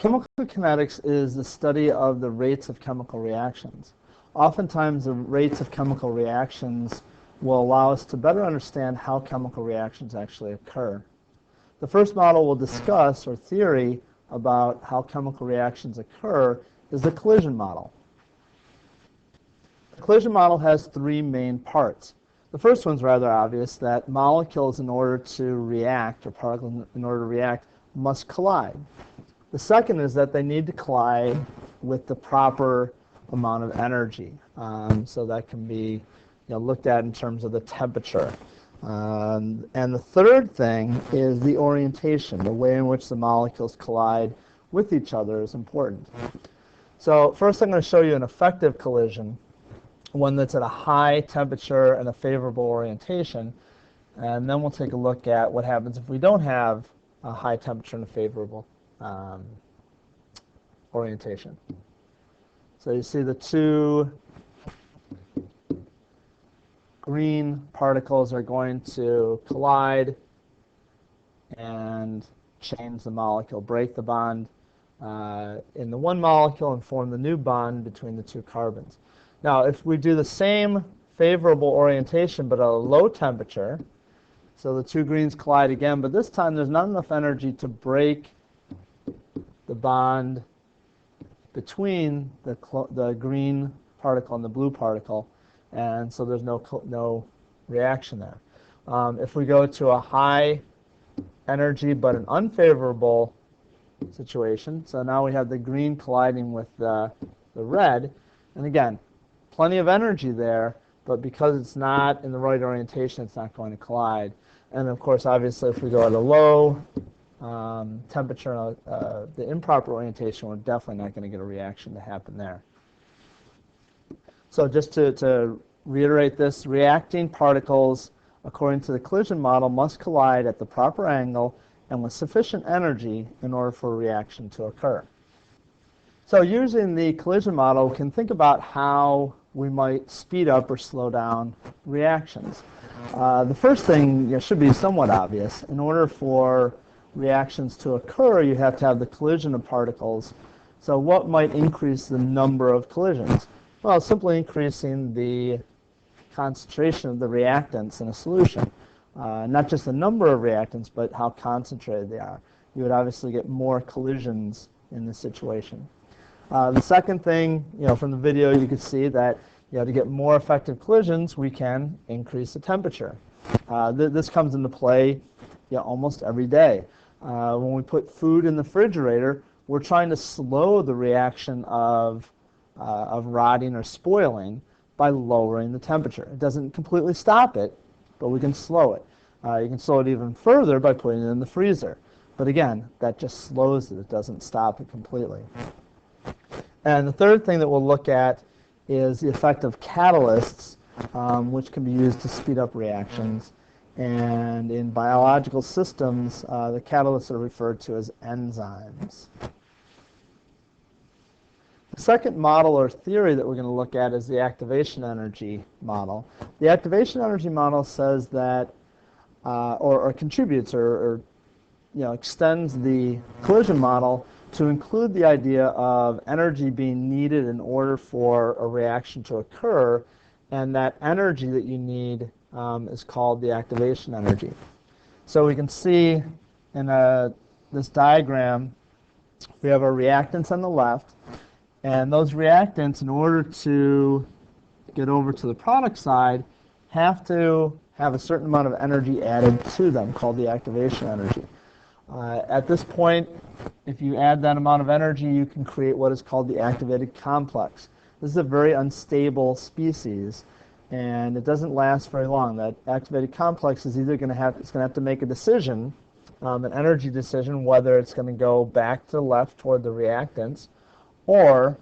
Chemical kinetics is the study of the rates of chemical reactions. Oftentimes, the rates of chemical reactions will allow us to better understand how chemical reactions actually occur. The first model we'll discuss, or theory, about how chemical reactions occur is the collision model. The collision model has three main parts. The first one's rather obvious, that molecules, in order to react, or particles in order to react, must collide. The second is that they need to collide with the proper amount of energy. So that can be looked at in terms of the temperature. And the third thing is the orientation. The way in which the molecules collide with each other is important. So first I'm going to show you an effective collision, one that's at a high temperature and a favorable orientation. And then we'll take a look at what happens if we don't have a high temperature and a favorable orientation. So you see the two green particles are going to collide and change the molecule, break the bond in the one molecule and form the new bond between the two carbons. Now, if we do the same favorable orientation but at a low temperature, so the two greens collide again, but this time there's not enough energy to break the bond between the green particle and the blue particle, and so there's no reaction there. If we go to a high energy but an unfavorable situation, so now we have the green colliding with the red, and again, plenty of energy there, but because it's not in the right orientation, it's not going to collide. And of course, obviously, if we go at a low temperature, the improper orientation, we're definitely not going to get a reaction to happen there. So just to reiterate this, reacting particles, according to the collision model, must collide at the proper angle and with sufficient energy in order for a reaction to occur. So using the collision model, we can think about how we might speed up or slow down reactions. The first thing should be somewhat obvious. In order for reactions to occur, you have to have the collision of particles. So what might increase the number of collisions? Well, simply increasing the concentration of the reactants in a solution. Not just the number of reactants, but how concentrated they are. You would obviously get more collisions in this situation. The second thing, from the video, you could see that to get more effective collisions, we can increase the temperature. This comes into play almost every day. When we put food in the refrigerator, we're trying to slow the reaction of rotting or spoiling by lowering the temperature. It doesn't completely stop it, but we can slow it. You can slow it even further by putting it in the freezer. But again, that just slows it. It doesn't stop it completely. And the third thing that we'll look at is the effect of catalysts, which can be used to speed up reactions. And in biological systems, the catalysts are referred to as enzymes. The second model or theory that we're going to look at is the activation energy model. The activation energy model says that, or contributes or extends the collision model to include the idea of energy being needed in order for a reaction to occur, and that energy that you need is called the activation energy. So we can see in this diagram, we have our reactants on the left, and those reactants, in order to get over to the product side, have to have a certain amount of energy added to them, called the activation energy. At this point, if you add that amount of energy, you can create what is called the activated complex. This is a very unstable species, and it doesn't last very long. That activated complex is either going to have to make a decision, an energy decision, whether it's going to go back to the left toward the reactants or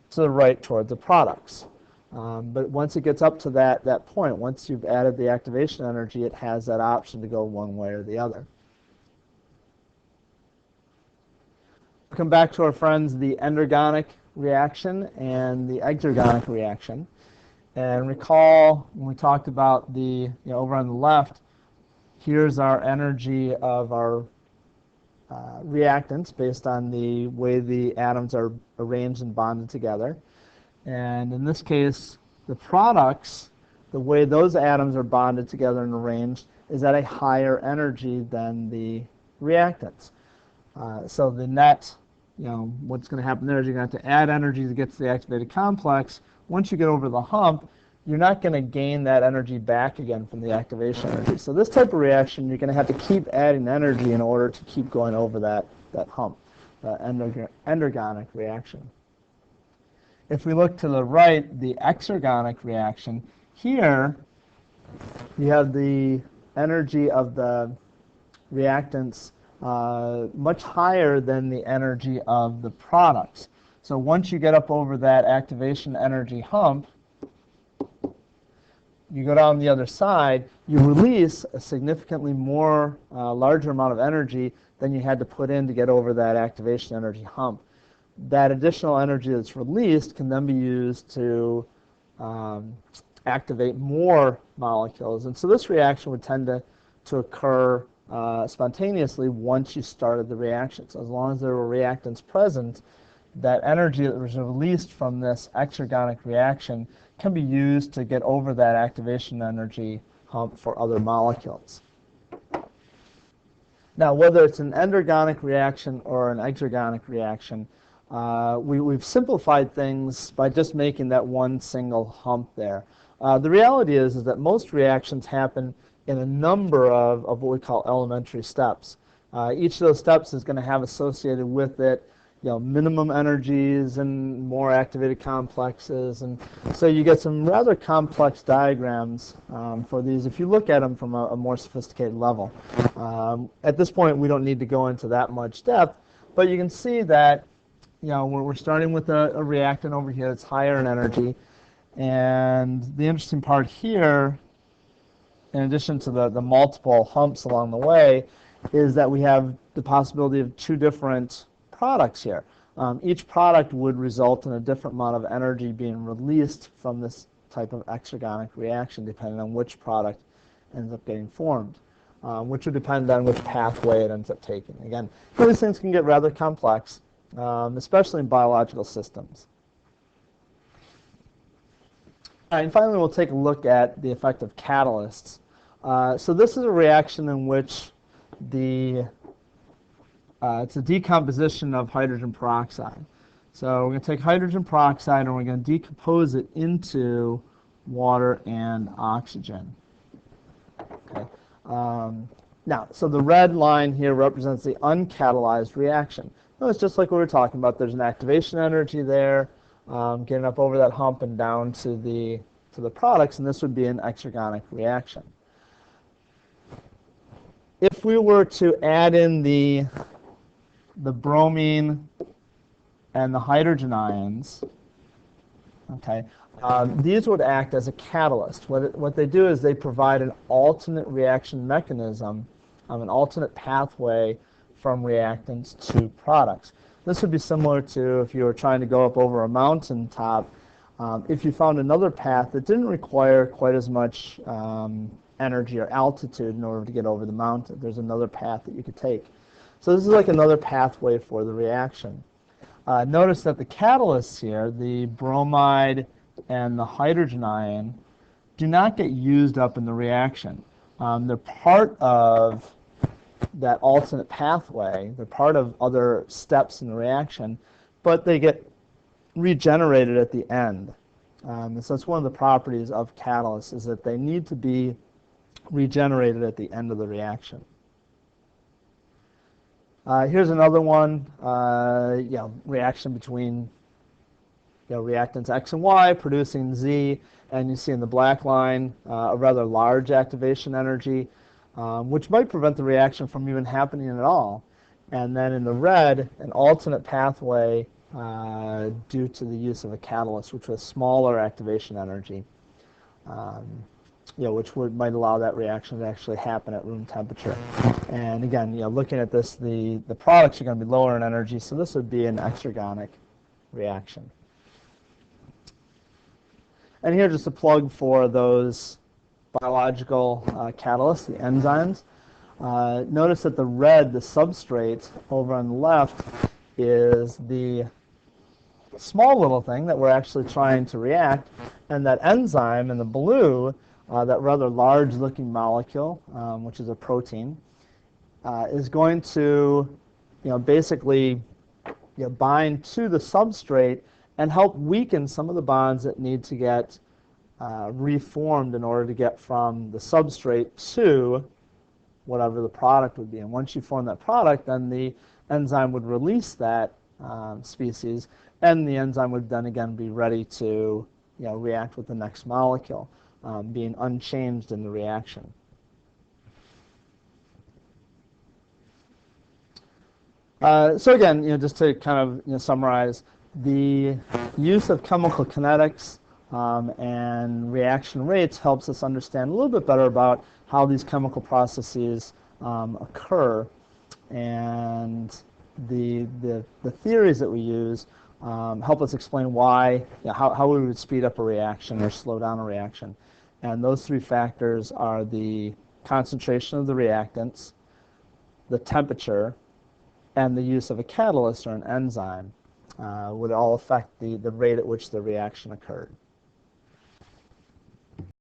to the right toward the products. But once it gets up to that point, once you've added the activation energy, it has that option to go one way or the other. Come back to our friends, the endergonic reaction and the exergonic reaction. And recall when we talked about the, over on the left, here's our energy of our reactants based on the way the atoms are arranged and bonded together. And in this case, the products, the way those atoms are bonded together and arranged, is at a higher energy than the reactants. So the net, what's going to happen there is you're going to have to add energy to get to the activated complex. Once you get over the hump, you're not going to gain that energy back again from the activation energy. So this type of reaction, you're going to have to keep adding energy in order to keep going over that hump, endergonic reaction. If we look to the right, the exergonic reaction, here you have the energy of the reactants much higher than the energy of the products. So once you get up over that activation energy hump, you go down the other side, you release a significantly more larger amount of energy than you had to put in to get over that activation energy hump. That additional energy that's released can then be used to activate more molecules. And so this reaction would tend to occur spontaneously once you started the reaction. So as long as there were reactants present, that energy that was released from this exergonic reaction can be used to get over that activation energy hump for other molecules. Now, whether it's an endergonic reaction or an exergonic reaction, we've simplified things by just making that one single hump there. The reality is that most reactions happen in a number of what we call elementary steps. Each of those steps is going to have associated with it minimum energies and more activated complexes. And so you get some rather complex diagrams for these if you look at them from a more sophisticated level. At this point, we don't need to go into that much depth, but you can see that we're starting with a reactant over here that's higher in energy. And the interesting part here, in addition to the multiple humps along the way, is that we have the possibility of two different products here. Each product would result in a different amount of energy being released from this type of exergonic reaction, depending on which product ends up getting formed, which would depend on which pathway it ends up taking. Again, these things can get rather complex, especially in biological systems. All right, and finally, we'll take a look at the effect of catalysts. So this is a reaction in which it's a decomposition of hydrogen peroxide. So we're going to take hydrogen peroxide and we're going to decompose it into water and oxygen. Okay. Now, so the red line here represents the uncatalyzed reaction. Well, it's just like we were talking about. There's an activation energy there, getting up over that hump and down to the products, and this would be an exergonic reaction. If we were to add in the bromine and the hydrogen ions, okay, these would act as a catalyst. What they do is they provide an alternate reaction mechanism, an alternate pathway from reactants to products. This would be similar to if you were trying to go up over a mountaintop. If you found another path that didn't require quite as much energy or altitude in order to get over the mountain, there's another path that you could take. So this is like another pathway for the reaction. Notice that the catalysts here, the bromide and the hydrogen ion, do not get used up in the reaction. They're part of that alternate pathway. They're part of other steps in the reaction, but they get regenerated at the end. And so it's one of the properties of catalysts is that they need to be regenerated at the end of the reaction. Here's another one, reaction between reactants X and Y producing Z, and you see in the black line a rather large activation energy, which might prevent the reaction from even happening at all. And then in the red, an alternate pathway due to the use of a catalyst, which was smaller activation energy, which might allow that reaction to actually happen at room temperature. And again, looking at this, the products are going to be lower in energy, so this would be an exergonic reaction. And here's just a plug for those biological catalysts, the enzymes. Notice that the red, the substrate over on the left, is the small little thing that we're actually trying to react, and that enzyme in the blue, that rather large looking molecule, which is a protein, is going to basically bind to the substrate and help weaken some of the bonds that need to get reformed in order to get from the substrate to whatever the product would be. And once you form that product, then the enzyme would release that species, and the enzyme would then again be ready to react with the next molecule, being unchanged in the reaction. So again, just to kind of summarize, the use of chemical kinetics and reaction rates helps us understand a little bit better about how these chemical processes occur, and the theories that we use help us explain why, how we would speed up a reaction or slow down a reaction. And those three factors are the concentration of the reactants, the temperature, and the use of a catalyst or an enzyme would all affect the rate at which the reaction occurred.